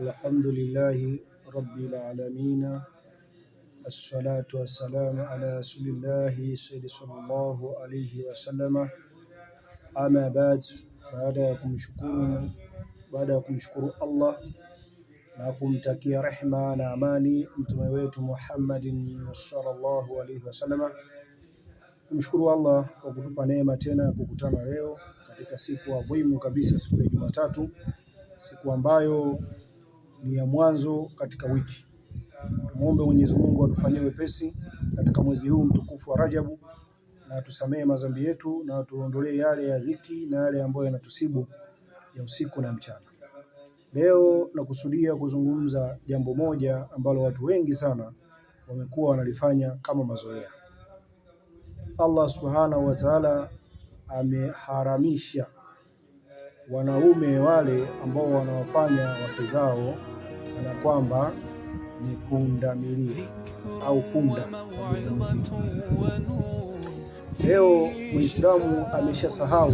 الحمد لله رب العالمين، الصلاة والسلام على رسول الله صلى الله عليه وسلم. Ama baada ya kumshukuru Allah na kumtakia rehma na amani mtume wetu Muhammadin sallallahu alaihi wasallam, kumshukuru Allah kwa kutupa neema tena kukutana leo katika siku adhimu kabisa, siku ya Jumatatu, siku ambayo ni ya mwanzo katika wiki. Tumuombe Mwenyezi Mungu atufanyie wepesi katika mwezi huu mtukufu wa Rajabu, na tusamehe madhambi yetu na tuondolee yale ya dhiki na yale ambayo yanatusibu ya usiku na mchana. Leo nakusudia kuzungumza jambo moja ambalo watu wengi sana wamekuwa wanalifanya kama mazoea. Allah Subhanahu wa Ta'ala ameharamisha wanaume wale ambao wanawafanya wake zao kana kwamba ni punda milia au punda wa mizigo. Leo Muislamu ameshasahau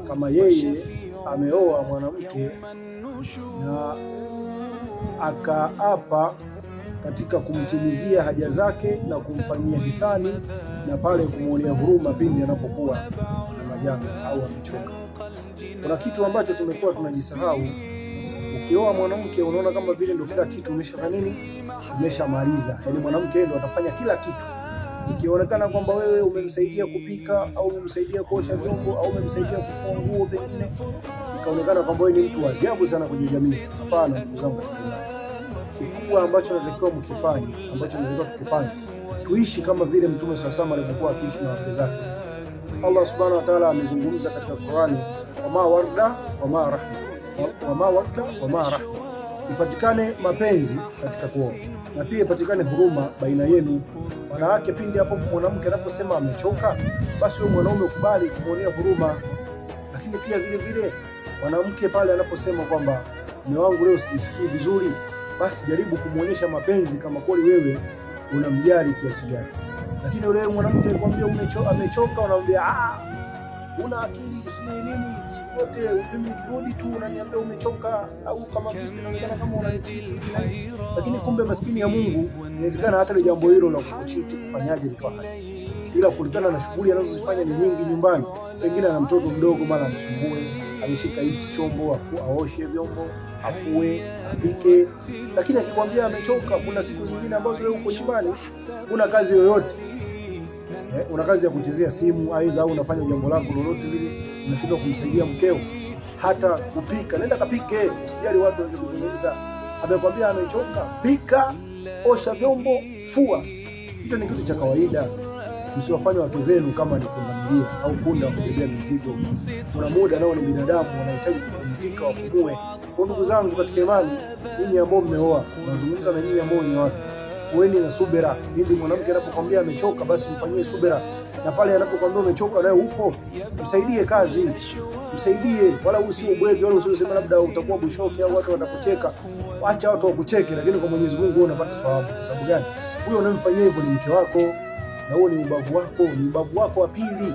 kama yeye ameoa mwanamke na akaapa katika kumtimizia haja zake na kumfanyia hisani na pale kumuonea huruma pindi anapokuwa na majanga au amechoka. Kuna kitu ambacho tumekuwa tunajisahau. Ukioa mwanamke unaona kama vile ndio kila kitu umeshamaliza. Yaani mwanamke ndio atafanya kila kitu. Ikionekana kwamba wewe umemsaidia kupika au umemsaidia kuosha vyombo au umemsaidia kufua nguo, pengine ikaonekana kwamba wewe ni mtu wa ajabu sana kwenye jamii. Hapana, ndugu zangu katika imani. Kikubwa ambacho tunatakiwa tukifanye, tuishi kama vile Mtume SAW alikuwa akiishi na wake zake. Allah Subhanahu wa Ta'ala amezungumza katika Qur'ani, wama warda wama rahma, ipatikane mapenzi katika kuoa na pia ipatikane huruma baina yenu. Wanawake, pindi hapo mwanamke anaposema amechoka, basi wewe mwanaume ukubali kumuonea huruma. Lakini pia vile vile mwanamke pale anaposema kwamba mume wangu leo sijisikii vizuri, basi jaribu kumuonyesha mapenzi kama kweli wewe unamjali kiasi gani. Lakini yule mwanamke akwambia amechoka, unamwambia una akili usini nini, siku zote mimi nikirudi tu unaniambia umechoka, au kama vipi unaonekana kama unanichiti. Lakini kumbe maskini ya Mungu, inawezekana hata ile jambo hilo la kukuchiti kufanyaje likawa hali, ila kulingana na shughuli anazozifanya ni nyingi nyumbani. Pengine ana mtoto mdogo, mara msumbue, ameshika hichi chombo, aoshe vyombo, afue, apike. Lakini akikwambia amechoka, kuna siku zingine ambazo wewe uko nyumbani una kazi yoyote, una kazi ya kuchezea simu, aidha unafanya jambo lako lolote lile, unashindwa kumsaidia mkeo hata kupika. Nenda kapike, usijali watu wanazungumza. Amekwambia amechoka, pika, osha vyombo, fua. Hicho ni kitu cha kawaida. Msiwafanye wake zenu kama ni punda milia au punda wa kubebea mizigo. Kuna muda nao ni binadamu, wanahitaji kupumzika, wapumue. Kwa ndugu zangu katika imani, ninyi ambao mmeoa, nazungumza na nyinyi ambao ni wake, kuweni na subira. Pindi mwanamke anapokuambia amechoka, basi mfanyie subira, na pale anapokuambia umechoka naye upo, msaidie kazi, msaidie, wala usio bwege, wala usiseme labda utakuwa bushoki au watu watakucheka. Acha watu wakucheke, lakini kwa Mwenyezi Mungu wewe unapata thawabu. Kwa sababu gani? Huyo unamfanyia hivyo ni mke wako, na huo ni ubavu wako wa pili.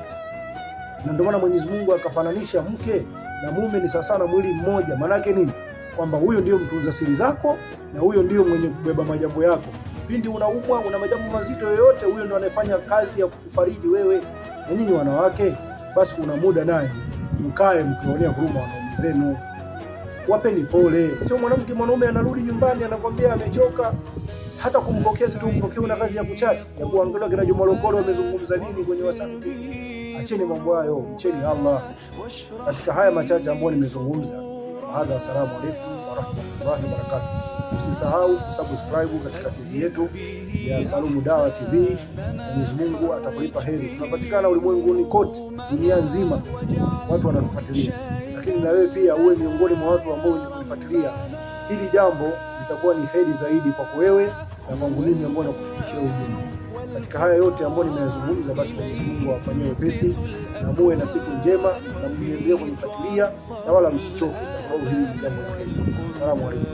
Na ndio maana Mwenyezi Mungu akafananisha mke na mume ni sawa na mwili mmoja. Maana yake nini? Kwamba huyo ndio mtunza siri zako na huyo ndio mwenye kubeba majambo yako. Pindi unaumwa, una majambo mazito yoyote, huyo ndio anayefanya kazi ya kukufariji wewe. Na nyinyi wanawake, basi kuna muda naye mkae mkionea huruma wanaume zenu. Wapeni pole. Sio mwanaume anarudi nyumbani anakwambia amechoka, hata kumpokea tu mpokea, una kazi ya kuchati, ya kuangalia kina Juma Lokole wamezungumza nini kwenye Wasafi TV. Acheni mambo hayo, mcheni Allah. Katika haya machache ambayo nimezungumza, assalamu alaykum wa rahmatullahi wa barakatuh. Usisahau kusubscribe katika TV yetu ya Salumu Dawa TV. Mwenyezi Mungu atakulipa heri. Tunapatikana ulimwenguni kote, dunia nzima, watu wanatufuatilia. Lakini na wewe pia uwe miongoni mwa watu ambao wanakufuatilia. Hili jambo litakuwa ni heri zaidi kwa wewe na kwangu mimi ambao nakufikishia ujumbe. Katika haya yote ambayo nimeyazungumza, basi Mwenyezi Mungu awafanyie wepesi na muwe na siku njema, na mwendelee kunifuatilia na wala msichoke, kwa sababu hili ni jambo la heri. Asalamu alaykum.